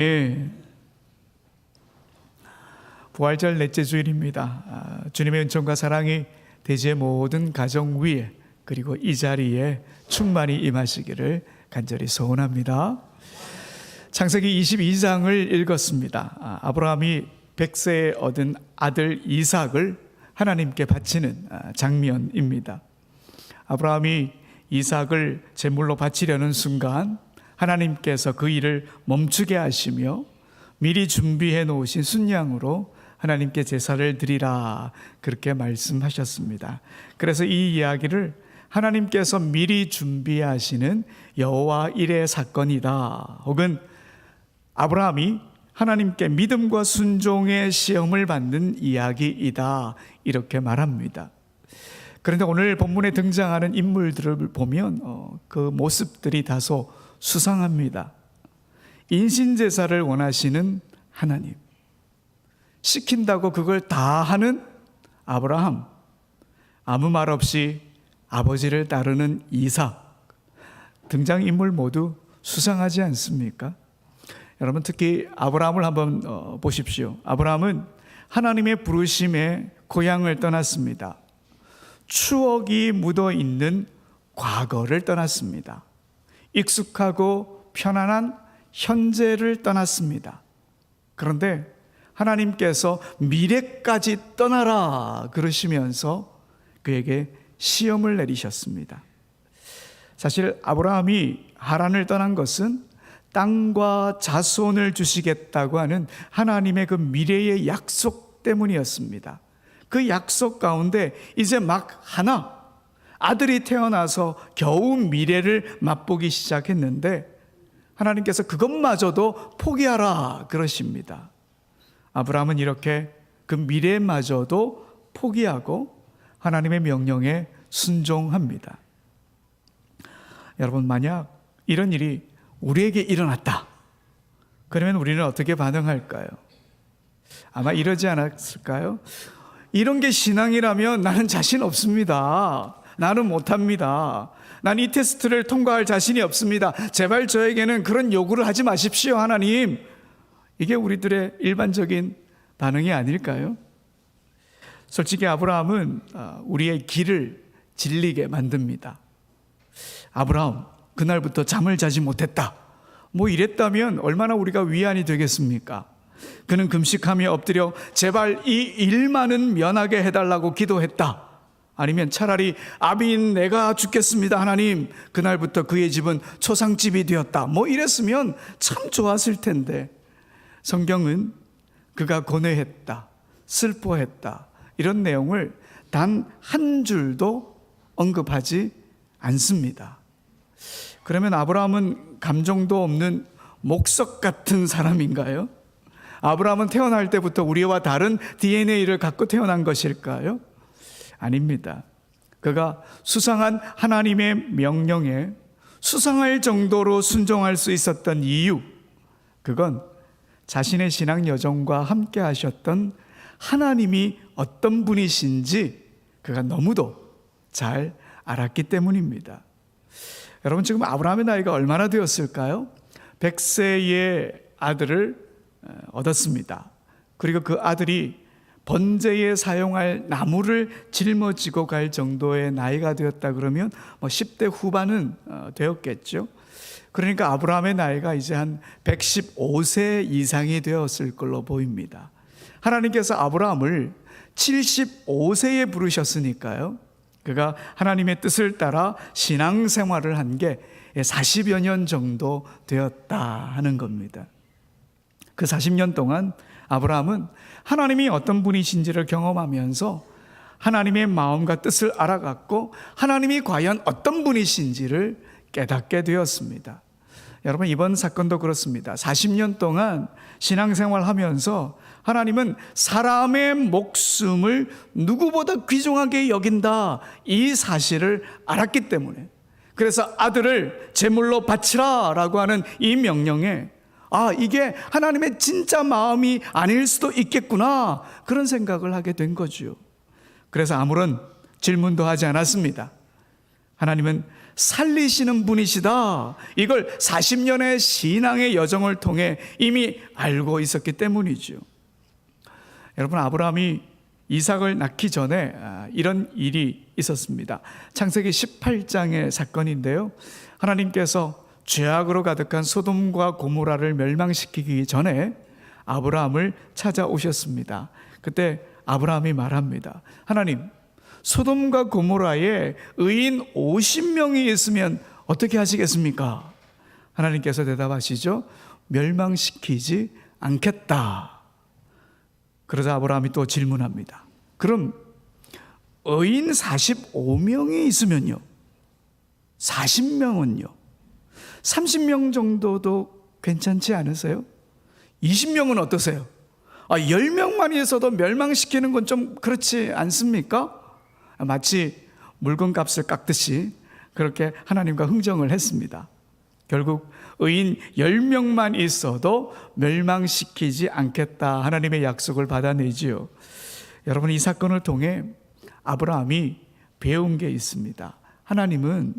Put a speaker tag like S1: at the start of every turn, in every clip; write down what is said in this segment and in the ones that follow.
S1: 예. 부활절 넷째 주일입니다. 주님의 은총과 사랑이 대지의 모든 가정 위에 그리고 이 자리에 충만히 임하시기를 간절히 소원합니다. 창세기 22장을 읽었습니다. 아브라함이 100세에 얻은 아들 이삭을 하나님께 바치는 장면입니다. 아브라함이 이삭을 제물로 바치려는 순간 하나님께서 그 일을 멈추게 하시며 미리 준비해 놓으신 순양으로 하나님께 제사를 드리라 그렇게 말씀하셨습니다. 그래서 이 이야기를 하나님께서 미리 준비하시는 여호와 일의 사건이다, 혹은 아브라함이 하나님께 믿음과 순종의 시험을 받는 이야기이다, 이렇게 말합니다. 그런데 오늘 본문에 등장하는 인물들을 보면 그 모습들이 다소 수상합니다. 인신제사를 원하시는 하나님, 시킨다고 그걸 다 하는 아브라함, 아무 말 없이 아버지를 따르는 이삭, 등장인물 모두 수상하지 않습니까? 여러분, 특히 아브라함을 한번 보십시오. 아브라함은 하나님의 부르심에 고향을 떠났습니다. 추억이 묻어있는 과거를 떠났습니다. 익숙하고 편안한 현재를 떠났습니다. 그런데 하나님께서 미래까지 떠나라 그러시면서 그에게 시험을 내리셨습니다. 사실 아브라함이 하란을 떠난 것은 땅과 자손을 주시겠다고 하는 하나님의 그 미래의 약속 때문이었습니다. 그 약속 가운데 이제 막 하나 아들이 태어나서 겨우 미래를 맛보기 시작했는데 하나님께서 그것마저도 포기하라 그러십니다. 아브라함은 이렇게 그 미래마저도 포기하고 하나님의 명령에 순종합니다. 여러분, 만약 이런 일이 우리에게 일어났다, 그러면 우리는 어떻게 반응할까요? 아마 이러지 않았을까요? 이런 게 신앙이라면 나는 자신 없습니다. 나는 못합니다. 난 이 테스트를 통과할 자신이 없습니다. 제발 저에게는 그런 요구를 하지 마십시오, 하나님. 이게 우리들의 일반적인 반응이 아닐까요? 솔직히 아브라함은 우리의 길을 질리게 만듭니다. 아브라함, 그날부터 잠을 자지 못했다, 뭐 이랬다면 얼마나 우리가 위안이 되겠습니까? 그는 금식하며 엎드려 제발 이 일만은 면하게 해달라고 기도했다. 아니면 차라리 아비인 내가 죽겠습니다, 하나님. 그날부터 그의 집은 초상집이 되었다, 뭐 이랬으면 참 좋았을 텐데, 성경은 그가 고뇌했다, 슬퍼했다, 이런 내용을 단 한 줄도 언급하지 않습니다. 그러면 아브라함은 감정도 없는 목석 같은 사람인가요? 아브라함은 태어날 때부터 우리와 다른 DNA를 갖고 태어난 것일까요? 아닙니다. 그가 수상한 하나님의 명령에 수상할 정도로 순종할 수 있었던 이유, 그건 자신의 신앙 여정과 함께 하셨던 하나님이 어떤 분이신지 그가 너무도 잘 알았기 때문입니다. 여러분, 지금 아브라함의 나이가 얼마나 되었을까요? 100세의 아들을 얻었습니다. 그리고 그 아들이 번제에 사용할 나무를 짊어지고 갈 정도의 나이가 되었다 그러면 10대 후반은 되었겠죠. 그러니까 아브라함의 나이가 이제 한 115세 이상이 되었을 걸로 보입니다. 하나님께서 아브라함을 75세에 부르셨으니까요, 그가 하나님의 뜻을 따라 신앙생활을 한 게 40여 년 정도 되었다 하는 겁니다. 그 40년 동안 아브라함은 하나님이 어떤 분이신지를 경험하면서 하나님의 마음과 뜻을 알아갔고 하나님이 과연 어떤 분이신지를 깨닫게 되었습니다. 여러분, 이번 사건도 그렇습니다. 40년 동안 신앙생활 하면서 하나님은 사람의 목숨을 누구보다 귀중하게 여긴다, 이 사실을 알았기 때문에, 그래서 아들을 제물로 바치라 라고 하는 이 명령에 이게 하나님의 진짜 마음이 아닐 수도 있겠구나, 그런 생각을 하게 된 거죠. 그래서 아무런 질문도 하지 않았습니다. 하나님은 살리시는 분이시다. 이걸 40년의 신앙의 여정을 통해 이미 알고 있었기 때문이죠. 여러분, 아브라함이 이삭을 낳기 전에 이런 일이 있었습니다. 창세기 18장의 사건인데요, 하나님께서 죄악으로 가득한 소돔과 고모라를 멸망시키기 전에 아브라함을 찾아오셨습니다. 그때 아브라함이 말합니다. 하나님, 소돔과 고모라에 의인 50명이 있으면 어떻게 하시겠습니까? 하나님께서 대답하시죠. 멸망시키지 않겠다. 그러자 아브라함이 또 질문합니다. 그럼 의인 45명이 있으면요, 40명은요, 30명 정도도 괜찮지 않으세요? 20명은 어떠세요? 10명만 있어도 멸망시키는 건 좀 그렇지 않습니까? 마치 물건값을 깎듯이 그렇게 하나님과 흥정을 했습니다. 결국 의인 10명만 있어도 멸망시키지 않겠다, 하나님의 약속을 받아내지요. 여러분, 이 사건을 통해 아브라함이 배운 게 있습니다. 하나님은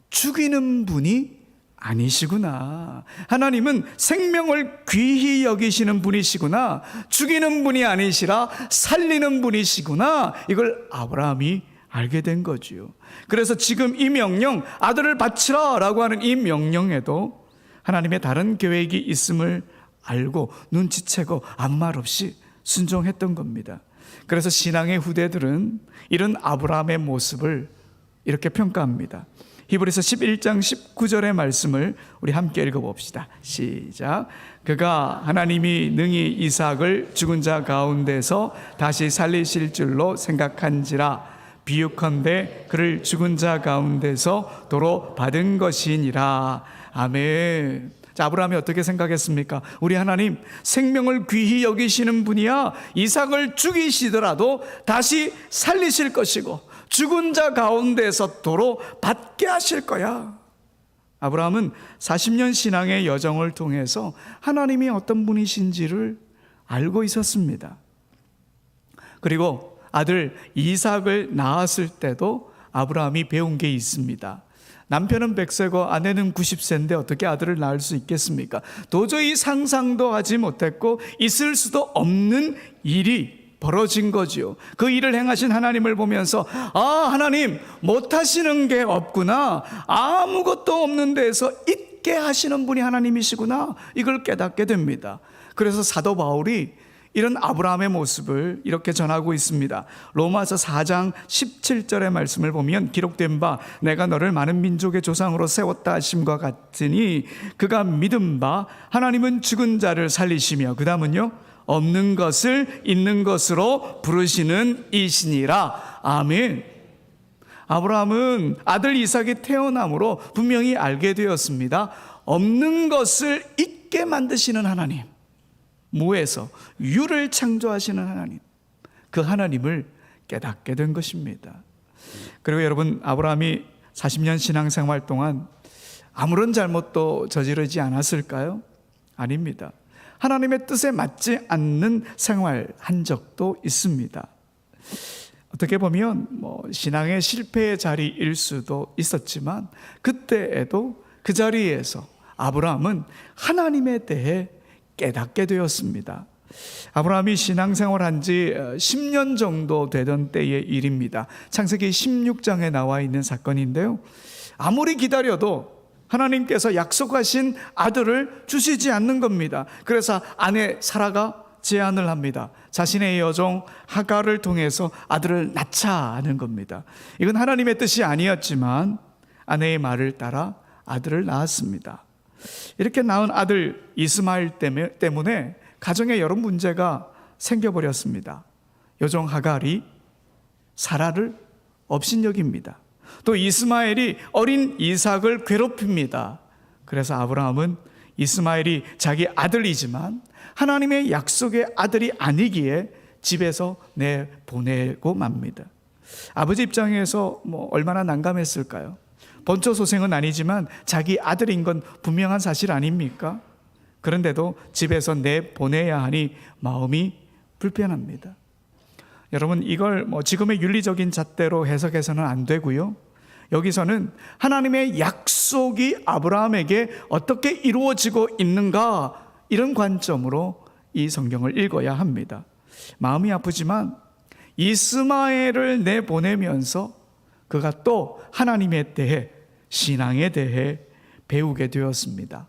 S1: 죽이는 분이 아니시구나. 하나님은 생명을 귀히 여기시는 분이시구나. 죽이는 분이 아니시라 살리는 분이시구나. 이걸 아브라함이 알게 된 거지요. 그래서 지금 이 명령, 아들을 바치라 라고 하는 이 명령에도 하나님의 다른 계획이 있음을 알고 눈치채고 아무 말 없이 순종했던 겁니다. 그래서 신앙의 후대들은 이런 아브라함의 모습을 이렇게 평가합니다. 히브리서 11장 19절의 말씀을 우리 함께 읽어봅시다. 시작. 그가 하나님이 능히 이삭을 죽은 자 가운데서 다시 살리실 줄로 생각한지라 비유컨대 그를 죽은 자 가운데서 도로 받은 것이니라. 아멘. 자, 아브라함이 어떻게 생각했습니까? 우리 하나님 생명을 귀히 여기시는 분이야. 이삭을 죽이시더라도 다시 살리실 것이고 죽은 자 가운데서 도로 받게 하실 거야. 아브라함은 40년 신앙의 여정을 통해서 하나님이 어떤 분이신지를 알고 있었습니다. 그리고 아들 이삭을 낳았을 때도 아브라함이 배운 게 있습니다. 남편은 100세고 아내는 90세인데 어떻게 아들을 낳을 수 있겠습니까? 도저히 상상도 하지 못했고 있을 수도 없는 일이 벌어진 거지요. 그 일을 행하신 하나님을 보면서 하나님 못하시는 게 없구나. 아무것도 없는 데에서 있게 하시는 분이 하나님이시구나. 이걸 깨닫게 됩니다. 그래서 사도 바울이 이런 아브라함의 모습을 이렇게 전하고 있습니다. 로마서 4장 17절의 말씀을 보면 기록된 바 내가 너를 많은 민족의 조상으로 세웠다 하심과 같으니 그가 믿은 바 하나님은 죽은 자를 살리시며 그 다음은요 없는 것을 있는 것으로 부르시는 이시니라. 아멘. 아브라함은 아들 이삭이 태어남으로 분명히 알게 되었습니다. 없는 것을 있게 만드시는 하나님, 무에서 유를 창조하시는 하나님, 그 하나님을 깨닫게 된 것입니다. 그리고 여러분, 아브라함이 40년 신앙생활 동안 아무런 잘못도 저지르지 않았을까요? 아닙니다. 하나님의 뜻에 맞지 않는 생활한 적도 있습니다. 어떻게 보면 신앙의 실패의 자리일 수도 있었지만 그때에도 그 자리에서 아브라함은 하나님에 대해 깨닫게 되었습니다. 아브라함이 신앙생활한 지 10년 정도 되던 때의 일입니다. 창세기 16장에 나와 있는 사건인데요, 아무리 기다려도 하나님께서 약속하신 아들을 주시지 않는 겁니다. 그래서 아내 사라가 제안을 합니다. 자신의 여종 하갈을 통해서 아들을 낳자 하는 겁니다. 이건 하나님의 뜻이 아니었지만 아내의 말을 따라 아들을 낳았습니다. 이렇게 낳은 아들 이스마엘 때문에 가정에 여러 문제가 생겨버렸습니다. 여종 하갈이 사라를 업신여깁니다. 또 이스마엘이 어린 이삭을 괴롭힙니다. 그래서 아브라함은 이스마엘이 자기 아들이지만 하나님의 약속의 아들이 아니기에 집에서 내보내고 맙니다. 아버지 입장에서 얼마나 난감했을까요? 번처소생은 아니지만 자기 아들인 건 분명한 사실 아닙니까? 그런데도 집에서 내보내야 하니 마음이 불편합니다. 여러분, 이걸 지금의 윤리적인 잣대로 해석해서는 안 되고요, 여기서는 하나님의 약속이 아브라함에게 어떻게 이루어지고 있는가, 이런 관점으로 이 성경을 읽어야 합니다. 마음이 아프지만 이스마엘을 내보내면서 그가 또 하나님에 대해, 신앙에 대해 배우게 되었습니다.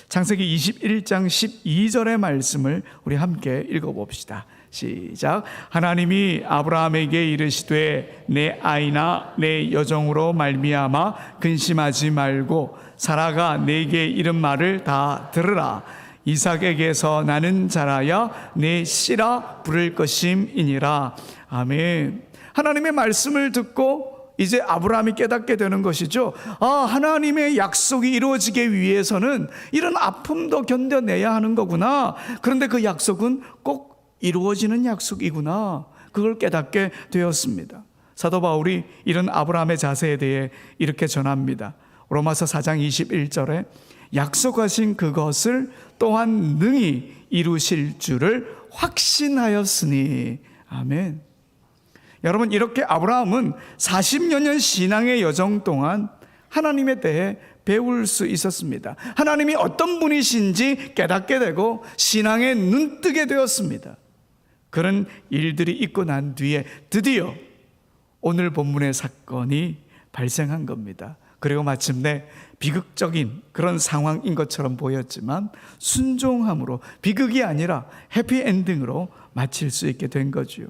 S1: 창세기 21장 12절의 말씀을 우리 함께 읽어봅시다. 시작. 하나님이 아브라함에게 이르시되 내 아이나 내 여종으로 말미암아 근심하지 말고 사라가 내게 이른 말을 다 들으라. 이삭에게서 나는 자라야 내 씨라 부를 것임이니라. 아멘. 하나님의 말씀을 듣고 이제 아브라함이 깨닫게 되는 것이죠. 하나님의 약속이 이루어지기 위해서는 이런 아픔도 견뎌내야 하는 거구나. 그런데 그 약속은 꼭 이루어지는 약속이구나. 그걸 깨닫게 되었습니다. 사도 바울이 이런 아브라함의 자세에 대해 이렇게 전합니다. 로마서 4장 21절에 약속하신 그것을 또한 능히 이루실 줄을 확신하였으니. 아멘. 여러분, 이렇게 아브라함은 40여 년 신앙의 여정 동안 하나님에 대해 배울 수 있었습니다. 하나님이 어떤 분이신지 깨닫게 되고 신앙에 눈뜨게 되었습니다. 그런 일들이 있고 난 뒤에 드디어 오늘 본문의 사건이 발생한 겁니다. 그리고 마침내 비극적인 그런 상황인 것처럼 보였지만 순종함으로, 비극이 아니라 해피엔딩으로 마칠 수 있게 된 거죠.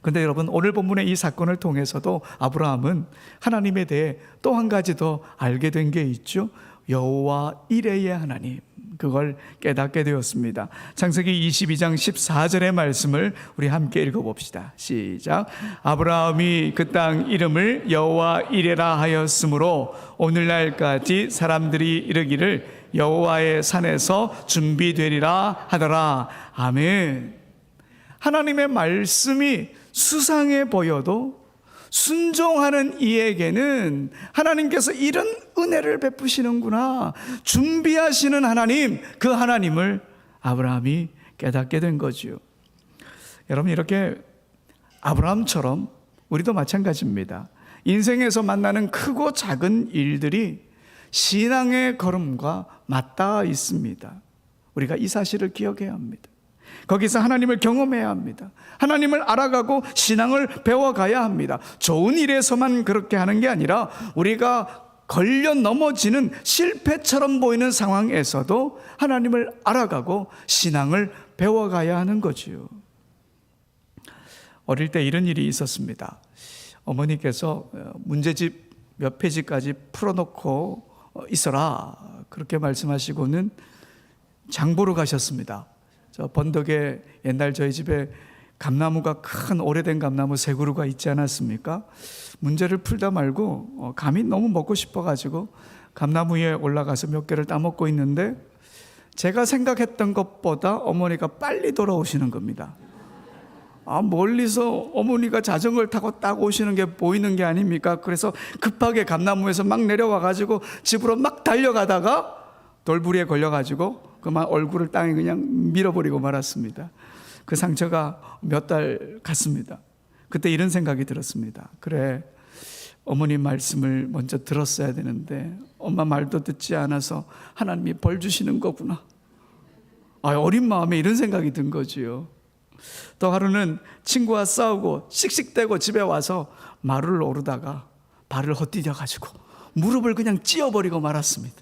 S1: 그런데 여러분, 오늘 본문의 이 사건을 통해서도 아브라함은 하나님에 대해 또 한 가지 더 알게 된 게 있죠. 여호와 이레의 하나님, 그걸 깨닫게 되었습니다. 창세기 22장 14절의 말씀을 우리 함께 읽어봅시다. 시작. 아브라함이 그 땅 이름을 여호와 이레라 하였으므로 오늘날까지 사람들이 이르기를 여호와의 산에서 준비되리라 하더라. 아멘. 하나님의 말씀이 수상해 보여도 순종하는 이에게는 하나님께서 이런 은혜를 베푸시는구나, 준비하시는 하나님, 그 하나님을 아브라함이 깨닫게 된 거죠. 여러분, 이렇게 아브라함처럼 우리도 마찬가지입니다. 인생에서 만나는 크고 작은 일들이 신앙의 걸음과 맞닿아 있습니다. 우리가 이 사실을 기억해야 합니다. 거기서 하나님을 경험해야 합니다. 하나님을 알아가고 신앙을 배워가야 합니다. 좋은 일에서만 그렇게 하는 게 아니라 우리가 걸려 넘어지는 실패처럼 보이는 상황에서도 하나님을 알아가고 신앙을 배워가야 하는 거지요. 어릴 때 이런 일이 있었습니다. 어머니께서 문제집 몇 페이지까지 풀어놓고 있어라, 그렇게 말씀하시고는 장보러 가셨습니다. 저 번덕에 옛날 저희 집에 감나무가, 큰 오래된 감나무 세 그루가 있지 않았습니까? 문제를 풀다 말고 감이 너무 먹고 싶어가지고 감나무 위에 올라가서 몇 개를 따먹고 있는데 제가 생각했던 것보다 어머니가 빨리 돌아오시는 겁니다. 멀리서 어머니가 자전거를 타고 딱 오시는 게 보이는 게 아닙니까? 그래서 급하게 감나무에서 막 내려와가지고 집으로 막 달려가다가 돌부리에 걸려가지고 그만 얼굴을 땅에 그냥 밀어버리고 말았습니다. 그 상처가 몇 달 갔습니다. 그때 이런 생각이 들었습니다. 그래, 어머니 말씀을 먼저 들었어야 되는데 엄마 말도 듣지 않아서 하나님이 벌 주시는 거구나. 어린 마음에 이런 생각이 든 거지요. 또 하루는 친구와 싸우고 씩씩대고 집에 와서 마루를 오르다가 발을 헛디뎌가지고 무릎을 그냥 찧어버리고 말았습니다.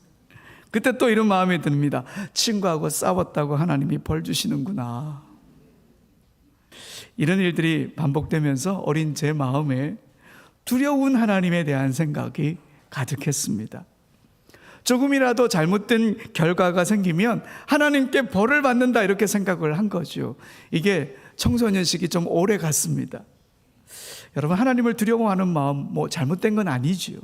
S1: 그때 또 이런 마음이 듭니다. 친구하고 싸웠다고 하나님이 벌 주시는구나. 이런 일들이 반복되면서 어린 제 마음에 두려운 하나님에 대한 생각이 가득했습니다. 조금이라도 잘못된 결과가 생기면 하나님께 벌을 받는다, 이렇게 생각을 한 거죠. 이게 청소년 시기 좀 오래 갔습니다. 여러분, 하나님을 두려워하는 마음 잘못된 건 아니지요.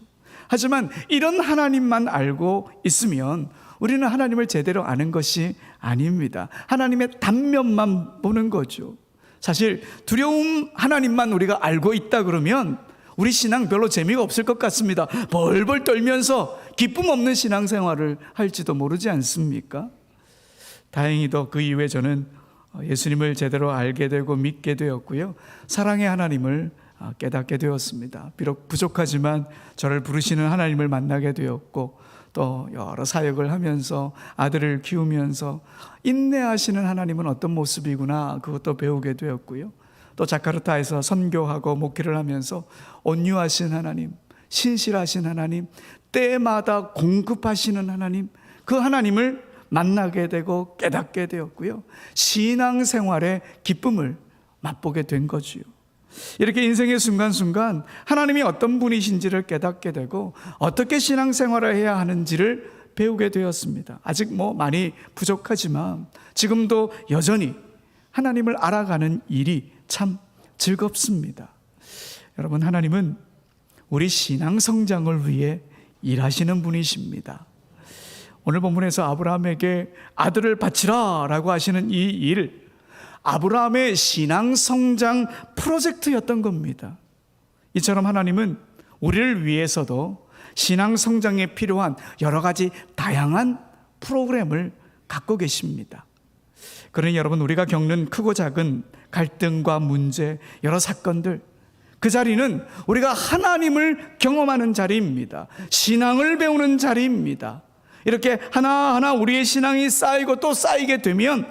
S1: 하지만 이런 하나님만 알고 있으면 우리는 하나님을 제대로 아는 것이 아닙니다. 하나님의 단면만 보는 거죠. 사실 두려움 하나님만 우리가 알고 있다 그러면 우리 신앙 별로 재미가 없을 것 같습니다. 벌벌 떨면서 기쁨 없는 신앙생활을 할지도 모르지 않습니까? 다행히도 그 이후에 저는 예수님을 제대로 알게 되고 믿게 되었고요, 사랑의 하나님을 깨닫게 되었습니다. 비록 부족하지만 저를 부르시는 하나님을 만나게 되었고, 또 여러 사역을 하면서 아들을 키우면서 인내하시는 하나님은 어떤 모습이구나, 그것도 배우게 되었고요. 또 자카르타에서 선교하고 목회를 하면서 온유하신 하나님, 신실하신 하나님, 때마다 공급하시는 하나님, 그 하나님을 만나게 되고 깨닫게 되었고요. 신앙생활의 기쁨을 맛보게 된 거지요. 이렇게 인생의 순간순간 하나님이 어떤 분이신지를 깨닫게 되고 어떻게 신앙생활을 해야 하는지를 배우게 되었습니다. 아직 많이 부족하지만 지금도 여전히 하나님을 알아가는 일이 참 즐겁습니다. 여러분, 하나님은 우리 신앙 성장을 위해 일하시는 분이십니다. 오늘 본문에서 아브라함에게 아들을 바치라 라고 하시는 이 일, 아브라함의 신앙 성장 프로젝트였던 겁니다. 이처럼 하나님은 우리를 위해서도 신앙 성장에 필요한 여러 가지 다양한 프로그램을 갖고 계십니다. 그러니 여러분, 우리가 겪는 크고 작은 갈등과 문제, 여러 사건들, 그 자리는 우리가 하나님을 경험하는 자리입니다. 신앙을 배우는 자리입니다. 이렇게 하나하나 우리의 신앙이 쌓이고 또 쌓이게 되면,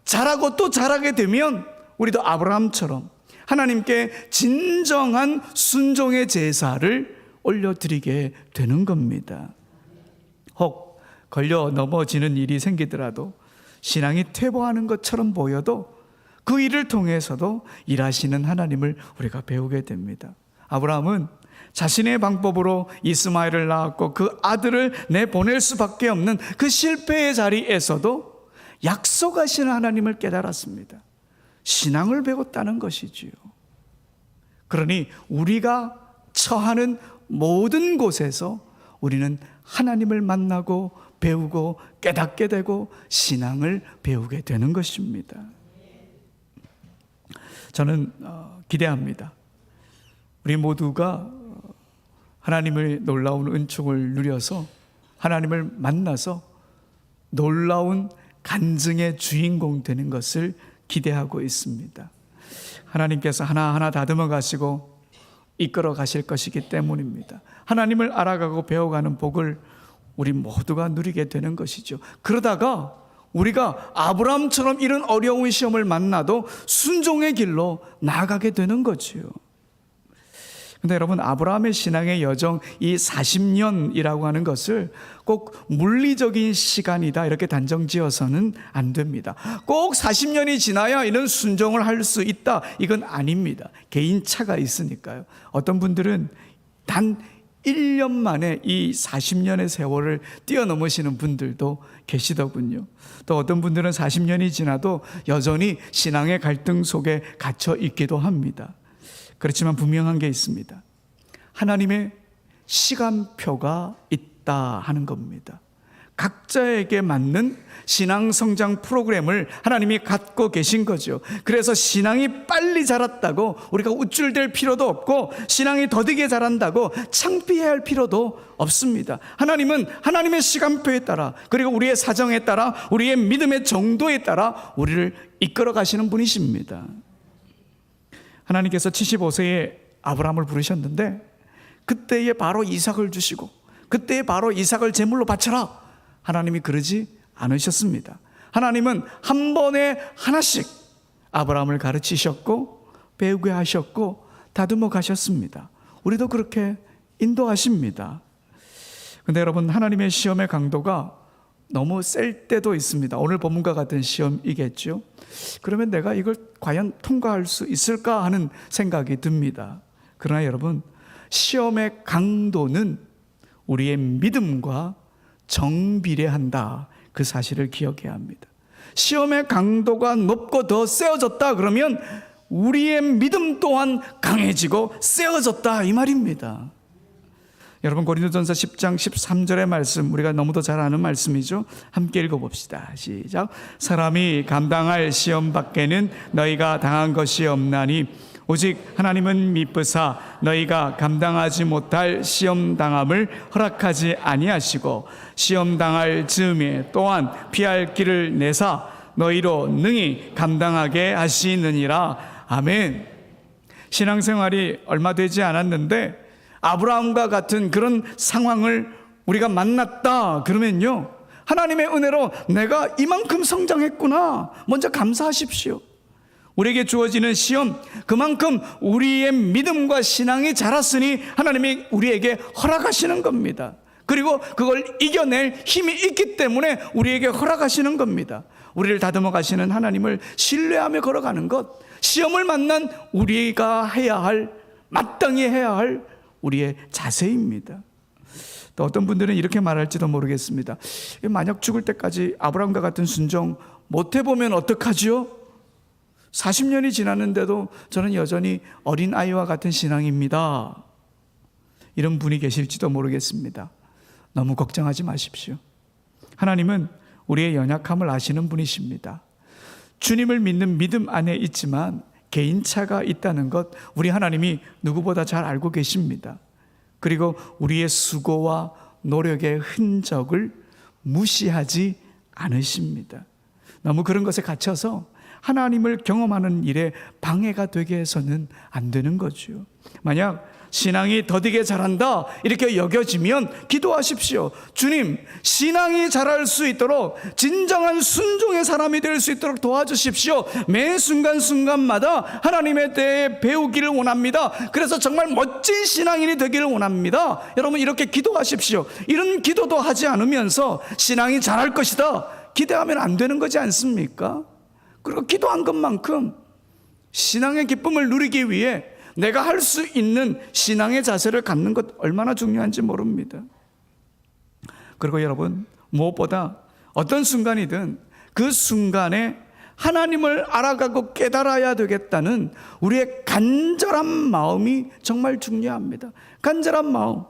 S1: 자라고 또 자라게 되면 우리도 아브라함처럼 하나님께 진정한 순종의 제사를 올려드리게 되는 겁니다. 혹 걸려 넘어지는 일이 생기더라도, 신앙이 퇴보하는 것처럼 보여도 그 일을 통해서도 일하시는 하나님을 우리가 배우게 됩니다. 아브라함은 자신의 방법으로 이스마엘을 낳았고 그 아들을 내보낼 수밖에 없는 그 실패의 자리에서도 약속하시는 하나님을 깨달았습니다. 신앙을 배웠다는 것이지요. 그러니 우리가 처하는 모든 곳에서 우리는 하나님을 만나고 배우고 깨닫게 되고 신앙을 배우게 되는 것입니다. 저는 기대합니다. 우리 모두가 하나님의 놀라운 은총을 누려서 하나님을 만나서 놀라운 간증의 주인공 되는 것을 기대하고 있습니다. 하나님께서 하나하나 다듬어 가시고 이끌어 가실 것이기 때문입니다. 하나님을 알아가고 배워가는 복을 우리 모두가 누리게 되는 것이죠. 그러다가 우리가 아브라함처럼 이런 어려운 시험을 만나도 순종의 길로 나아가게 되는 거지요. 근데 여러분, 아브라함의 신앙의 여정, 이 40년이라고 하는 것을 꼭 물리적인 시간이다 이렇게 단정 지어서는 안 됩니다. 꼭 40년이 지나야 이런 순종을 할 수 있다, 이건 아닙니다. 개인차가 있으니까요. 어떤 분들은 단 1년 만에 이 40년의 세월을 뛰어넘으시는 분들도 계시더군요. 또 어떤 분들은 40년이 지나도 여전히 신앙의 갈등 속에 갇혀 있기도 합니다. 그렇지만 분명한 게 있습니다. 하나님의 시간표가 있다 하는 겁니다. 각자에게 맞는 신앙 성장 프로그램을 하나님이 갖고 계신 거죠. 그래서 신앙이 빨리 자랐다고 우리가 우쭐댈 필요도 없고, 신앙이 더디게 자란다고 창피해야 할 필요도 없습니다. 하나님은 하나님의 시간표에 따라, 그리고 우리의 사정에 따라, 우리의 믿음의 정도에 따라 우리를 이끌어 가시는 분이십니다. 하나님께서 75세에 아브라함을 부르셨는데 그때에 바로 이삭을 주시고 그때에 바로 이삭을 제물로 바쳐라, 하나님이 그러지 않으셨습니다. 하나님은 한 번에 하나씩 아브라함을 가르치셨고 배우게 하셨고 다듬어 가셨습니다. 우리도 그렇게 인도하십니다. 그런데 여러분, 하나님의 시험의 강도가 너무 셀 때도 있습니다. 오늘 본문과 같은 시험이겠죠. 그러면 내가 이걸 과연 통과할 수 있을까 하는 생각이 듭니다. 그러나 여러분, 시험의 강도는 우리의 믿음과 정비례한다, 그 사실을 기억해야 합니다. 시험의 강도가 높고 더 세워졌다 그러면 우리의 믿음 또한 강해지고 세워졌다, 이 말입니다. 여러분, 고린도전서 10장 13절의 말씀, 우리가 너무도 잘 아는 말씀이죠. 함께 읽어봅시다. 시작. 사람이 감당할 시험 밖에는 너희가 당한 것이 없나니 오직 하나님은 미쁘사 너희가 감당하지 못할 시험 당함을 허락하지 아니하시고 시험 당할 즈음에 또한 피할 길을 내사 너희로 능히 감당하게 하시느니라. 아멘. 신앙생활이 얼마 되지 않았는데 아브라함과 같은 그런 상황을 우리가 만났다 그러면요, 하나님의 은혜로 내가 이만큼 성장했구나, 먼저 감사하십시오. 우리에게 주어지는 시험, 그만큼 우리의 믿음과 신앙이 자랐으니 하나님이 우리에게 허락하시는 겁니다. 그리고 그걸 이겨낼 힘이 있기 때문에 우리에게 허락하시는 겁니다. 우리를 다듬어 가시는 하나님을 신뢰하며 걸어가는 것, 시험을 만난 우리가 해야 할, 마땅히 해야 할 우리의 자세입니다. 또 어떤 분들은 이렇게 말할지도 모르겠습니다. 만약 죽을 때까지 아브라함과 같은 순종 못 해보면 어떡하지요? 40년이 지났는데도 저는 여전히 어린아이와 같은 신앙입니다. 이런 분이 계실지도 모르겠습니다. 너무 걱정하지 마십시오. 하나님은 우리의 연약함을 아시는 분이십니다. 주님을 믿는 믿음 안에 있지만 개인차가 있다는 것, 우리 하나님이 누구보다 잘 알고 계십니다. 그리고 우리의 수고와 노력의 흔적을 무시하지 않으십니다. 너무 그런 것에 갇혀서 하나님을 경험하는 일에 방해가 되게 해서는 안 되는 거죠. 만약 신앙이 더디게 자란다 이렇게 여겨지면 기도하십시오. 주님, 신앙이 자랄 수 있도록 진정한 순종의 사람이 될 수 있도록 도와주십시오. 매 순간순간마다 하나님에 대해 배우기를 원합니다. 그래서 정말 멋진 신앙인이 되기를 원합니다. 여러분, 이렇게 기도하십시오. 이런 기도도 하지 않으면서 신앙이 자랄 것이다 기대하면 안 되는 거지 않습니까? 그리고 기도한 것만큼 신앙의 기쁨을 누리기 위해 내가 할 수 있는 신앙의 자세를 갖는 것 얼마나 중요한지 모릅니다. 그리고 여러분, 무엇보다 어떤 순간이든 그 순간에 하나님을 알아가고 깨달아야 되겠다는 우리의 간절한 마음이 정말 중요합니다. 간절한 마음.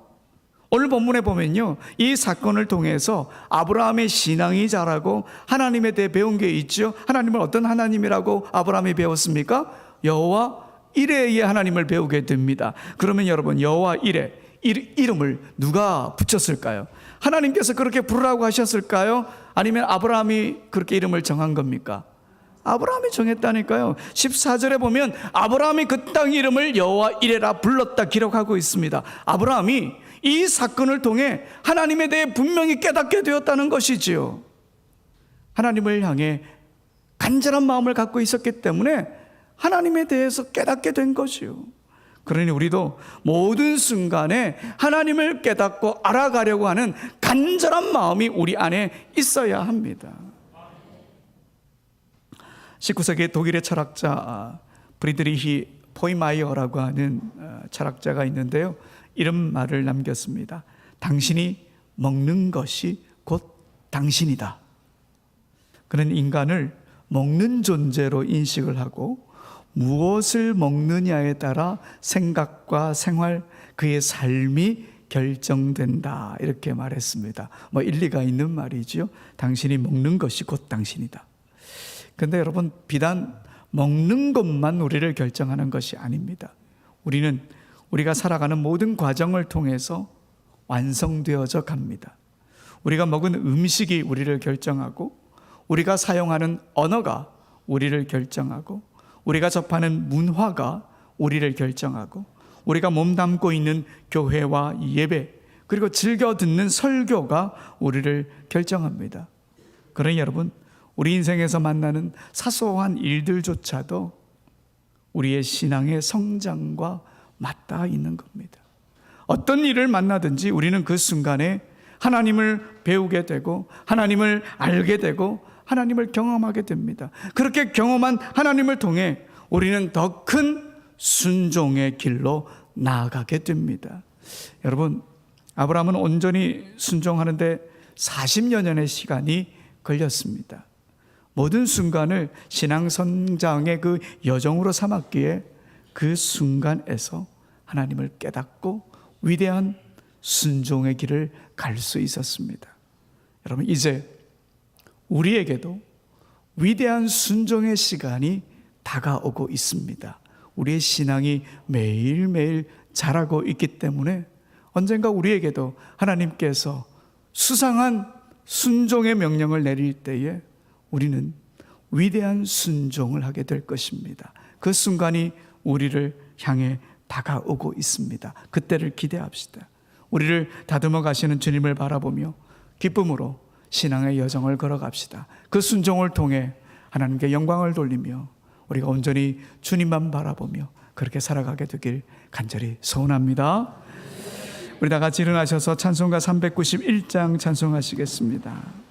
S1: 오늘 본문에 보면요, 이 사건을 통해서 아브라함의 신앙이 자라고 하나님에 대해 배운 게 있죠. 하나님을 어떤 하나님이라고 아브라함이 배웠습니까? 여호와 이레의 하나님을 배우게 됩니다. 그러면 여러분, 여호와 이레, 이름을 누가 붙였을까요? 하나님께서 그렇게 부르라고 하셨을까요? 아니면 아브라함이 그렇게 이름을 정한 겁니까? 아브라함이 정했다니까요. 14절에 보면 아브라함이 그 땅 이름을 여호와 이레라 불렀다 기록하고 있습니다. 아브라함이 이 사건을 통해 하나님에 대해 분명히 깨닫게 되었다는 것이지요. 하나님을 향해 간절한 마음을 갖고 있었기 때문에 하나님에 대해서 깨닫게 된 것이요. 그러니 우리도 모든 순간에 하나님을 깨닫고 알아가려고 하는 간절한 마음이 우리 안에 있어야 합니다. 19세기 독일의 철학자 프리드리히 포이마이어라고 하는 철학자가 있는데요, 이런 말을 남겼습니다. 당신이 먹는 것이 곧 당신이다. 그는 인간을 먹는 존재로 인식을 하고 무엇을 먹느냐에 따라 생각과 생활, 그의 삶이 결정된다, 이렇게 말했습니다. 일리가 있는 말이지요. 당신이 먹는 것이 곧 당신이다. 그런데 여러분, 비단 먹는 것만 우리를 결정하는 것이 아닙니다. 우리는 우리가 살아가는 모든 과정을 통해서 완성되어져 갑니다. 우리가 먹은 음식이 우리를 결정하고, 우리가 사용하는 언어가 우리를 결정하고, 우리가 접하는 문화가 우리를 결정하고, 우리가 몸담고 있는 교회와 예배, 그리고 즐겨 듣는 설교가 우리를 결정합니다. 그러니 여러분, 우리 인생에서 만나는 사소한 일들조차도 우리의 신앙의 성장과 맞닿아 있는 겁니다. 어떤 일을 만나든지 우리는 그 순간에 하나님을 배우게 되고 하나님을 알게 되고 하나님을 경험하게 됩니다. 그렇게 경험한 하나님을 통해 우리는 더 큰 순종의 길로 나아가게 됩니다. 여러분, 아브라함은 온전히 순종하는데 40여 년의 시간이 걸렸습니다. 모든 순간을 신앙 성장의 그 여정으로 삼았기에 그 순간에서 하나님을 깨닫고 위대한 순종의 길을 갈 수 있었습니다. 여러분, 이제 우리에게도 위대한 순종의 시간이 다가오고 있습니다. 우리의 신앙이 매일매일 자라고 있기 때문에 언젠가 우리에게도 하나님께서 수상한 순종의 명령을 내릴 때에 우리는 위대한 순종을 하게 될 것입니다. 그 순간이 우리를 향해 다가오고 있습니다. 그때를 기대합시다. 우리를 다듬어 가시는 주님을 바라보며 기쁨으로 신앙의 여정을 걸어갑시다. 그 순종을 통해 하나님께 영광을 돌리며 우리가 온전히 주님만 바라보며 그렇게 살아가게 되길 간절히 소원합니다. 우리 다 같이 일어나셔서 찬송가 391장 찬송하시겠습니다.